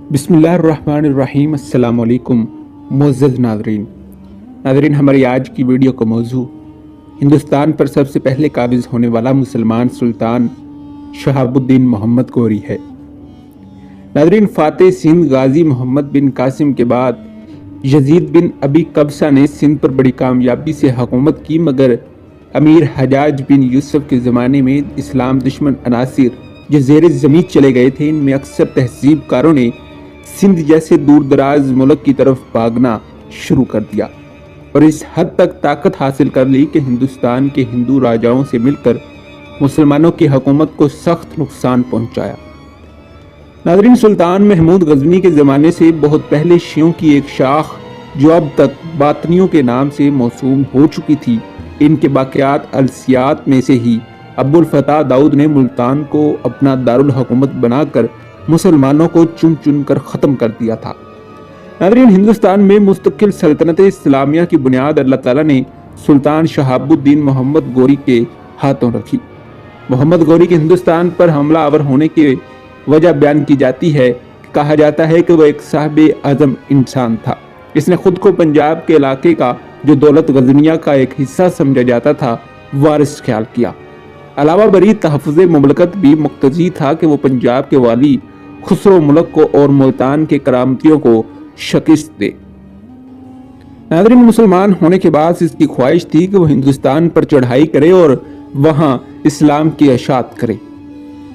बिस्मिल्लाहिर्रहमानिर्रहीम। अस्सलाम वालेकुम मुअज़्ज़ज़ नाज़रीन, हमारी आज की वीडियो का मौजू हिंदुस्तान पर सबसे पहले काबिज़ होने वाला मुसलमान सुल्तान शहाबुद्दीन मोहम्मद गोरी है। नाज़रीन, फ़ातेह सिंध गाज़ी मोहम्मद बिन कासिम के बाद यजीद बिन अबी कबसा ने सिंध पर बड़ी कामयाबी से हुकूमत की, मगर अमीर हजाज बिन यूसुफ के ज़माने में इस्लाम दुश्मन अनासिर जो ज़ेर ज़मीन चले गए थे, इनमें अक्सर तहज़ीबकारों ने सिंध जैसे दूर दराज मुल्क की तरफ भागना शुरू कर दिया और इस हद तक ताकत हासिल कर ली कि हिंदुस्तान के हिंदू राजाओं से मिलकर मुसलमानों की हुकूमत को सख्त नुकसान पहुंचाया। नाज़रीन, सुल्तान महमूद गजनी के ज़माने से बहुत पहले शियों की एक शाख जो अब तक बातनियों के नाम से मौसूम हो चुकी थी, इनके बाक़ियात अलसियात में से ही अब्दुल फताह दाऊद ने मुल्तान को अपना दारुल हुकूमत बनाकर मुसलमानों को चुन चुन कर ख़त्म कर दिया था। नाज़रीन, हिंदुस्तान में मुस्तकिल सल्तनत इस्लामिया की बुनियाद अल्लाह ताला ने सुल्तान शहाबुद्दीन मोहम्मद गोरी के हाथों रखी। मोहम्मद गोरी के हिंदुस्तान पर हमला आवर होने की वजह बयान की जाती है। कहा जाता है कि वह एक साहिब आज़म इंसान था। इसने खुद को पंजाब के इलाके का जो दौलत गजनिया का एक हिस्सा समझा जाता था वारिस ख्याल किया। अलावा बरी तहफ़्फ़ुज़ मुमलकत भी मुक्तज़ी था कि वो पंजाब के वाली खुसरो मुल्क को और मुल्तान के करामतियों को शिकस्त दे। नाज़रीन, मुसलमान होने के बाद इसकी ख्वाहिश थी कि वो हिंदुस्तान पर चढ़ाई करे और वहाँ इस्लाम की अशात करे।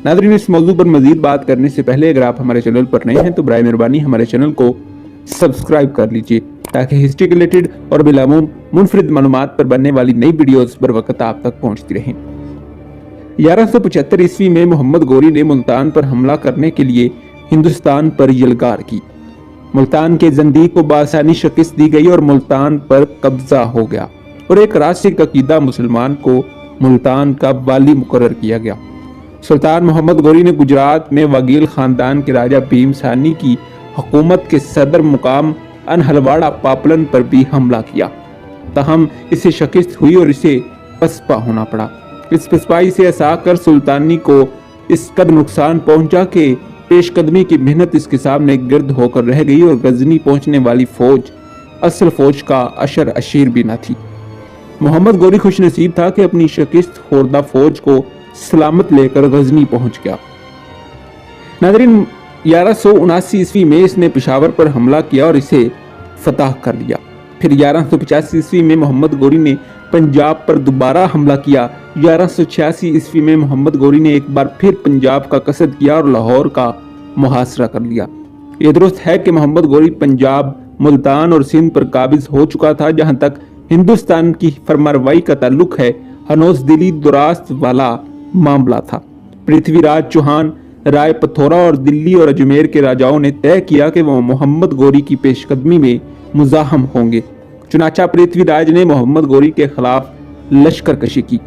नाज़रीन, इस मौजू पर मज़ीद बात करने से पहले अगर आप हमारे चैनल पर नए हैं तो बराए मेहरबानी हमारे चैनल को सब्सक्राइब कर लीजिए ताकि हिस्ट्री के रिलेटेड और बिलामूम मुनफरिद मालूमात पर बनने वाली नई वीडियोज़ बर वक्त आप तक पहुँचती रहें। 1175 ईस्वी में मोहम्मद गोरी ने मुल्तान पर हमला करने के लिए हिंदुस्तान पर यलगार की। मुल्तान के जंदीक को बासानी शिकस्त दी गई और मुल्तान पर कब्जा हो गया और एक राशिक अकीदा मुसलमान को मुल्तान का वाली मुकर्रर किया गया। सुल्तान मोहम्मद गोरी ने गुजरात में वागील खानदान के राजा भीम सानी की हुकूमत के सदर मुकाम अनहलवाड़ा पापलन पर भी हमला किया, तहम इसे शिकस्त हुई और इसे पसपा होना पड़ा। इस पसपाई से ऐसा कर सुल्तानी को इस कद नुकसान पहुंचा कि पेशकदमी की मेहनत इसके सामने गिरद होकर रह गई और गजनी पहुंचने वाली फौज असल फौज का अशर अशीर भी न थी। मोहम्मद गोरी खुश नसीब था कि अपनी शिकस्त खोरदा फौज को सलामत लेकर गजनी पहुंच गया। नाज़रीन, 1179 ईस्वी में इसने पेशावर पर हमला किया और इसे फतह कर लिया। फिर 1185 ईस्वी में मोहम्मद गोरी ने पंजाब पर दोबारा हमला किया। 1186 ईस्वी में मोहम्मद गोरी ने एक बार फिर पंजाब का कसद किया और लाहौर का मुहासरा कर लिया। ये दुरुस्त है कि मोहम्मद गोरी पंजाब, मुल्तान और सिंध पर काबिज हो चुका था। जहां तक हिंदुस्तान की फरमारवाई का ताल्लुक है, हनोस दिली दुरास्त वाला मामला था। पृथ्वीराज चौहान, राय पथौरा और दिल्ली और अजमेर के राजाओं ने तय किया कि वो मोहम्मद गोरी की पेशकदमी में मुजाहम होंगे। चुनाचा पृथ्वीराज ने मोहम्मद गोरी के खिलाफ लश्कर कशी की।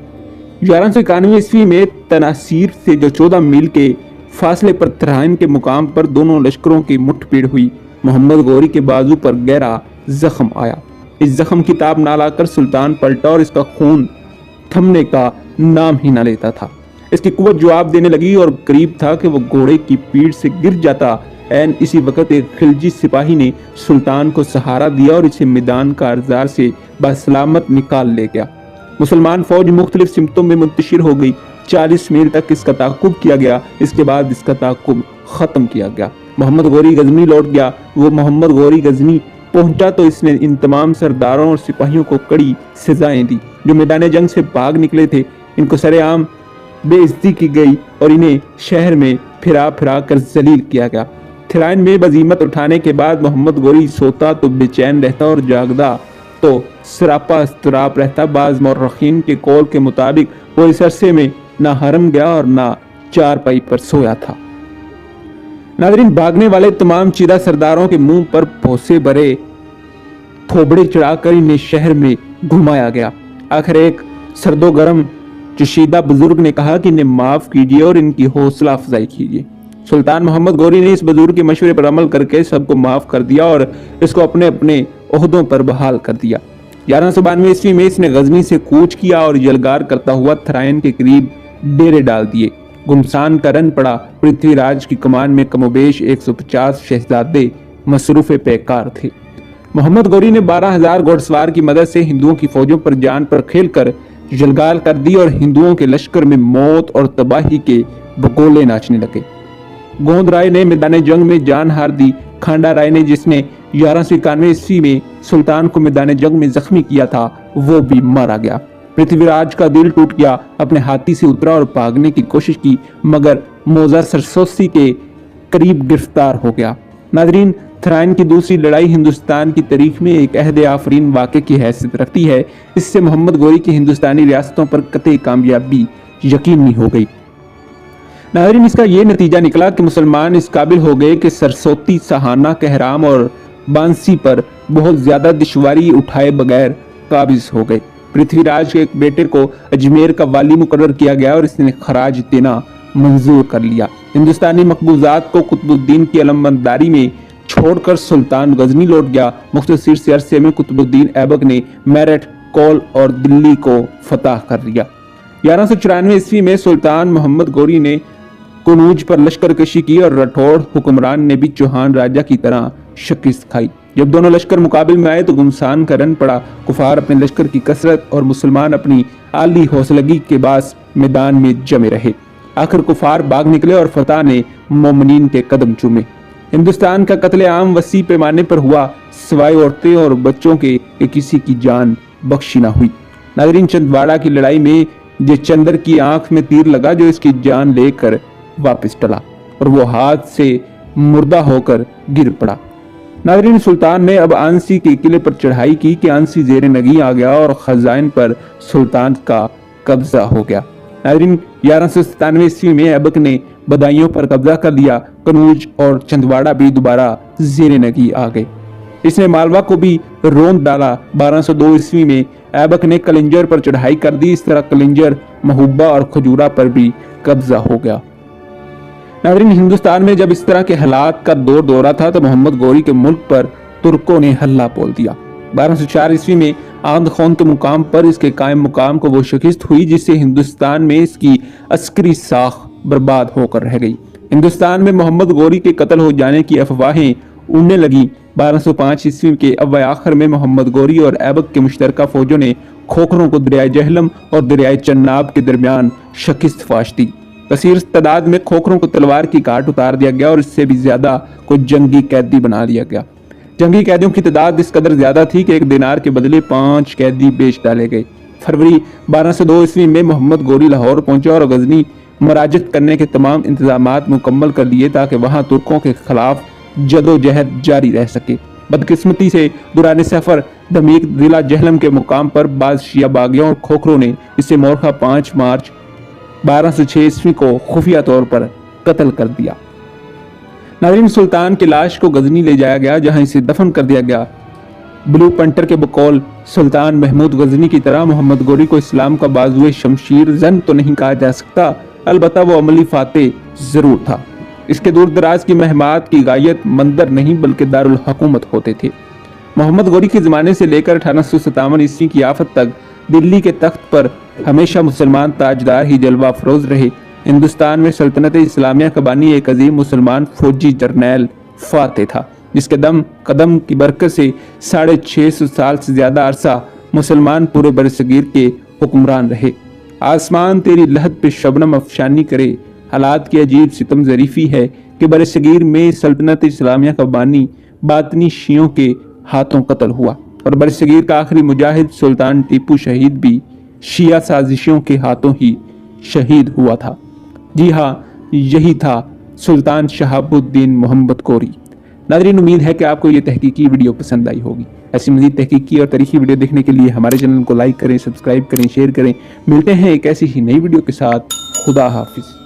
1191 ईस्वी में तनासीर से जो 14 मील के फासले पर तराइन के मुकाम पर दोनों लश्करों की मुठभेड़ हुई। मोहम्मद गोरी के बाजू पर गहरा जख्म आया। इस जख्म की ताब ना लाकर सुल्तान पलटा और इसका खून थमने का नाम ही ना लेता था। इसकी कुव्वत जवाब देने लगी और करीब था कि वो घोड़े की पीठ से गिर जाता। एन इसी वक्त एक खिलजी सिपाही ने सुल्तान को सहारा दिया और इसे मैदान का अर्जार से बसलामत निकाल ले गया। मुसलमान फौज मुख्तलिफ सिमतों में मुंतशिर हो गई। 40 मील तक इसका ताक़ुब किया गया। इसके बाद इसका ताक़ुब ख़त्म किया गया। मोहम्मद गोरी गजनी लौट गया। वो मोहम्मद गोरी गजनी पहुंचा तो इसने इन तमाम सरदारों और सिपाहियों को कड़ी सजाएं दी जो मैदान जंग से भाग निकले थे। इनको सरेआम बेइज्जती की गई और इन्हें शहर में फिरा फिरा कर जलील किया गया। थिराइन में बजीमत उठाने के बाद मोहम्मद गोरी सोता तो बेचैन रहता और जागदा तो सरापा इस्तराप रहता। बाज़ मौरखीन के कौल के मुताबिक वो इस अरसे में ना हरम गया और ना चारपाई पर सोया था। नाज़रीन, भागने वाले तमाम चीदा सरदारों के मुंह पर भौसे भरे थोबड़े चढ़ाकर इन्हें शहर में घुमाया गया। आखिर एक सर्दो गर्म चशीदा बुजुर्ग ने कहा कि इन्हें माफ कीजिए और इनकी हौसला अफजाई कीजिए। सुल्तान मोहम्मद गोरी ने इस बुजुर्ग के मशवरे पर अमल करके सबको माफ कर दिया और इसको अपने अपने ओहदों पर बहाल कर दिया। 1192 ईस्वी में इसने गजनी से कूच किया और जलगार करता हुआ थराइन के करीब डेरे डाल दिए। घुमसान का रन पड़ा। पृथ्वीराज की कमान में कमोबेश 150 शहजादे मसरूफ पैकार थे। मोहम्मद गौरी ने 12,000 घुड़सवार की मदद से हिंदुओं की फौजों पर जान पर खेलकर जलगार कर दी और हिंदुओं के लश्कर में मौत और तबाही के भगोले नाचने लगे। गोंद राय ने मैदान जंग में जान हार दी। खांडा राय ने, जिसने 1191 ईस्वी में सुल्तान को मैदान जंग में जख्मी किया था, वो भी मारा गया। पृथ्वीराज का दिल टूट गया। अपने हाथी से उतरा और भागने की कोशिश की, मगर मौजा सरसोसी के करीब गिरफ्तार हो गया। नाजरीन, थराइन की दूसरी लड़ाई हिंदुस्तान की तारीख में एक अहद आफरीन वाक़े की हैसियत रखती है। इससे मोहम्मद गौरी की हिंदुस्तानी रियासतों पर कतई कामयाबी यकीनी हो गई। नाज़रीन, इसका ये नतीजा निकला कि मुसलमान इस काबिल हो गए कि सरसोती, सहाना, कहराम और बांसी पर बहुत ज्यादा दुश्वारी उठाए बगैर काबिज हो गए। पृथ्वीराज के एक बेटे को अजमेर का वाली मुकर्रर किया गया और इसने खराज देना मंजूर कर लिया। हिंदुस्तानी मकबूजात को कुतुबुद्दीन की अलमबरदारी में छोड़कर सुल्तान गजनी लौट गया। मुख्तसर से अरसे में कुतुबुद्दीन ऐबक ने मेरठ, कौल और दिल्ली को फतह कर लिया। 1194 ईस्वी में सुल्तान मोहम्मद गौरी ने कनूज पर लश्कर कशी की और राठौड़ हुक्मरान ने भी चौहान राजा की तरह शिकस्त खाई। जब दोनों लश्कर मुकाबले में आए तो घुमसान का रन पड़ा। कुफार अपने लश्कर की कसरत और मुसलमान अपनी आली हौसलगी के बास मैदान में जमे रहे। आखिर कुफार भाग निकले और फतह ने मोमिनीन के कदम चूमे। हिंदुस्तान का कत्ले-आम वसी पैमाने पर हुआ, सिवाय औरतें और बच्चों के किसी की जान बख्शी ना हुई। नाज़रीन, चंदवाड़ा की लड़ाई में जे चंदर की आंख में तीर लगा, जो इसकी जान लेकर वापस टला और वो हाथ से मुर्दा होकर गिर पड़ा। नाज़रीन, सुल्तान ने अब आंसी के किले पर चढ़ाई की कि आंसी जेरे नगी आ गया और खजाइन पर सुल्तान का कब्जा हो गया। नाज़रीन, 1197 ईस्वी में ऐबक ने बदायूं पर कब्जा कर लिया। कनूज और चंदवाड़ा भी दोबारा जेरे नगी आ गए। इसने मालवा को भी रोंद डाला। 1202 ईस्वी में ऐबक ने कलिंजर पर चढ़ाई कर दी। इस तरह कलिंजर, महूबा और खजूरा पर भी कब्जा हो गया। नाज़रीन, हिंदुस्तान में जब इस तरह के हालात का दौर दौरा था तो मोहम्मद गौरी के मुल्क पर तुर्कों ने हल्ला बोल दिया। 1204 ईस्वी में आंद खौन के मुकाम पर इसके कायम मुकाम को वो शिकस्त हुई जिससे हिंदुस्तान में इसकी अस्करी साख बर्बाद होकर रह गई। हिंदुस्तान में मोहम्मद गौरी के कत्ल हो जाने की अफवाहें उड़ने लगी। 1205 ईस्वी के अव्वल आखिर में मोहम्मद गौरी और ऐबक के मुश्तरका फौजों ने खोखरों को दरियाए जहलम और दरियाए चन्नाब के दरमियान शिकस्त फाश दी। कसीर तादाद में खोखरों को तलवार की काट उतार दिया गया और इससे भी ज्यादा को जंगी कैदी बना लिया गया। जंगी कैदियों की तादाद इस कदर ज्यादा थी कि एक दिनार के बदले 5 कैदी बेच डाले गए। फरवरी 1202 ईस्वी में मोहम्मद गौरी लाहौर पहुंचा और गजनी मराजत करने के तमाम इंतजामात मुकम्मल कर लिए ताकि वहां तुर्कों के खिलाफ जदोजहद जारी रह सके। बदकिस्मती से दुरान सफर दमीक जिला जहलम के मुकाम पर बाज शिया बागियों और खोखरों ने इसे मोरखा 5 मार्च 1206 ईस्वी को खुफिया तौर पर कत्ल कर दिया। नाज़रीन, सुल्तान की लाश को गजनी ले जाया गया जहां इसे दफन कर दिया गया। ब्लू पंटर के बकौल सुल्तान महमूद गजनी की तरह मोहम्मद गौरी को इस्लाम का बाजुए शमशीर जन तो नहीं कहा जा सकता, अलबत्ता वो अमली फाते जरूर था। इसके दूर दराज की महमात की गायत मंदर नहीं बल्कि दारुल हुकूमत होते थे। मोहम्मद गौरी के ज़माने से लेकर 1857 ईस्वी की आफत तक दिल्ली के तख्त पर हमेशा मुसलमान ताजदार ही जलवा अफरोज रहे। हिंदुस्तान में सल्तनत इस्लामिया का बानी एक अजीम मुसलमान फौजी जर्नैल फाते था जिसके दम कदम की बरकत से 650 साल से ज्यादा अरसा मुसलमान पूरे बरसगीर के हुक्मरान रहे। आसमान तेरी लहद पे शबनम अफशानी करे, हालात की अजीब सितम ज़रीफ़ी है कि बरसगीर में सल्तनत इस्लामिया का बानी बातनी शियों के हाथों कत्ल हुआ और बरसगीर का आखिरी मुजाहिद सुल्तान टीपू शहीद भी शिया साजिशों के हाथों ही शहीद हुआ था। जी हाँ, यही था सुल्तान शहाबुद्दीन मोहम्मद गौरी। नाज़रीन, उम्मीद है कि आपको ये तहकीकी वीडियो पसंद आई होगी। ऐसी मज़ीद तहकीकी और तारीखी वीडियो देखने के लिए हमारे चैनल को लाइक करें, सब्सक्राइब करें, शेयर करें। मिलते हैं एक ऐसी ही नई वीडियो के साथ। खुदा हाफिज़।